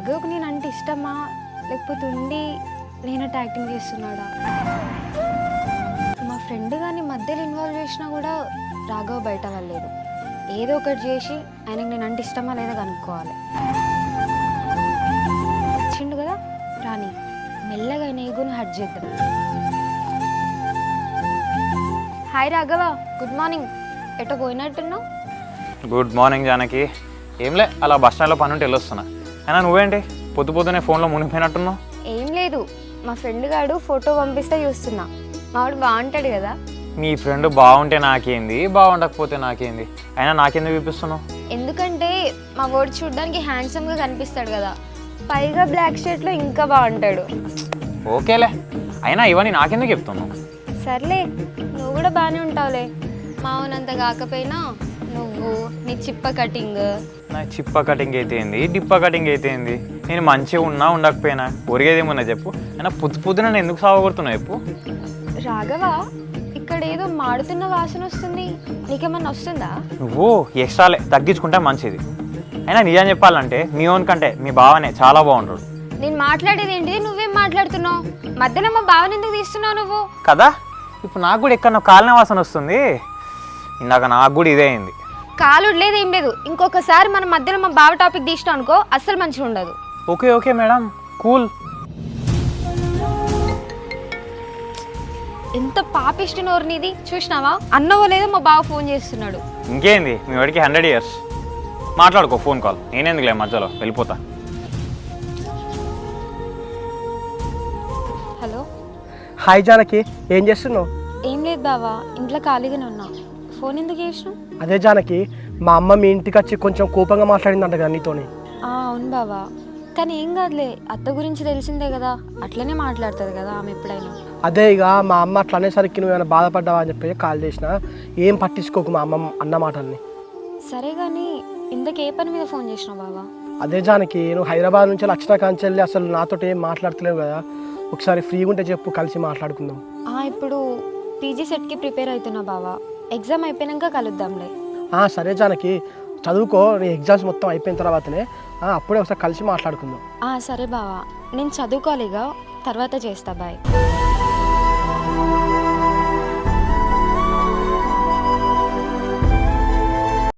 రాఘవ్కి నేనంటే ఇష్టమా లేకపోతే ఉండి నేనట్టు యాక్టింగ్ చేస్తున్నాడా? మా ఫ్రెండ్ కానీ మధ్యలో ఇన్వాల్వ్ చేసినా కూడా రాఘవ్ బయట వెళ్ళలేదు. ఏదో ఒకటి చేసి ఆయనకి నేనంటే ఇష్టమా లేదా కనుక్కోవాలి. వచ్చిండు కదా రాని, మెల్లగా ఆయన ఏగోని హట్ చేద్దాం. Hi Raghava, good morning. ఎటో పోయినట్టున్నావు? Good morning Janaki. ఏంలే, అలా బస్ స్టాండ్లో పని ఉంటే వెళ్ళొస్తున్నా. అయినా నువ్వేంటి పొద్దు పొద్దునే ఫోన్లో మునిగిపోయినట్టున్నావు? ఏం లేదు, మా ఫ్రెండ్ గాడు ఫోటో పంపిస్తే చూస్తున్నా. మావాడు బాగుంటాడు కదా. మీ ఫ్రెండ్ బాగుంటే నాకేంది, బాగుండకపోతే నాకేంది, అయినా నాకెందుకు చూపిస్తున్నావు? ఎందుకంటే మా వాడు చూడడానికి హ్యాండ్సమ్గా కనిపిస్తాడు కదా, పైగా బ్లాక్ షర్ట్లో ఇంకా బాగుంటాడు. ఓకేలే, అయినా ఇవన్నీ నాకెందుకు చెప్తున్నావు? సర్లే, నువ్వు కూడా బాగానే ఉంటావులే. మావనంత కాకపోయినా నువ్వు నీ చిప్ప కటింగ్. నా చిప్ప కటింగ్ అయితే ఏంది, డిప్ప కటింగ్ అయితే ఏంది, నేను మంచిగా ఉన్నా ఉండకపోయినా ఒరిగేదేమన్నా చెప్పు. అయినా పొద్దు పొద్దున నేను ఎందుకు సాగొడుతున్నావు చెప్పు. రాఘవ, ఇక్కడ ఏదో మాడుతున్న వాసన వస్తుంది, నీకేమన్నా వస్తుందా? నువ్వు ఎక్స్ట్రాలే తగ్గించుకుంటే మంచిది. అయినా నిజం చెప్పాలంటే మీ ఓన్ కంటే మీ బావనే చాలా బాగుంటాడు. నేను మాట్లాడేది ఏంటిది, నువ్వేం మాట్లాడుతున్నావు? మధ్యలో మా బావని ఎందుకు తీస్తున్నావు నువ్వు? కదా, ఇప్పుడు నాకు కూడా ఎక్కడ కాలిన వాసన వస్తుంది. ఇందాక నాకు కూడా ఇదే అయింది. కాలుడు లేదు ఏం లేదు, ఇంకొకసారి మన మధ్యలో మా బావ టాపిక్ తీసినావు అనుకో అస్సలు మంచిగా ఉండదు. Okay okay madam, cool. ఎంత పాపిష్టి నోరు నీది, చూసినావా? అన్నవో లేదో మా బావ ఫోన్ చేస్తున్నాడు. ఇంకేంది, మీ వాడికి 100 years. మాట్లాడుకో ఫోన్ కాల్, నేనేందుకులే మధ్యలో వెళ్ళిపోతా. హలో. హాయ్ జానకి, ఏం చేస్తున్నావు? ఏం లేదు బావా, ఇంట్లో ఖాళీగానే ఉన్నా. ఫోన్ ఎందుకు చేసినావు? అదే జానకి, మా అమ్మ మీ ఇంటికి వచ్చి కొంచెం కోపంగా మాట్లాడిందంట కదా నీతోని. అవును బావా, కానీ ఏం కాదులే, అత్త గురించి తెలిసిందే కదా, అట్లనే మాట్లాడుతుంది కదా ఆమె ఎప్పుడైనా. అదే ఇక మా అమ్మ అట్లా అనేసరికి నువ్వు ఏమైనా బాధపడ్డావా అని చెప్పి కాల్ చేసిన. ఏం పట్టించుకోకు మా అమ్మ అన్న మాటల్ని. సరే కానీ ఇంతకే పని మీద ఫోన్ చేసినావు బావా? అదే జానకి, నువ్వు హైదరాబాద్ నుంచి వచ్చిన కాంచెల్లి అసలు నాతో ఏం మాట్లాడతలేవు కదా, ఒకసారి ఫ్రీగా ఉంటే చెప్పు, కలిసి మాట్లాడుకుందాం. ఇప్పుడు పీజీ సెట్కి ప్రిపేర్ అవుతున్నా బావా, ఎగ్జామ్ అయిపోయాక కలుద్దాంలే. సరే జానకి, చదువుకో, నీ ఎగ్జామ్స్ మొత్తం అయిపోయిన తర్వాతనే అప్పుడే ఒకసారి కలిసి మాట్లాడుకుందాం. సరే బావా, నేను చదువుకోలేగా, తర్వాత చేస్తా, బాయ్.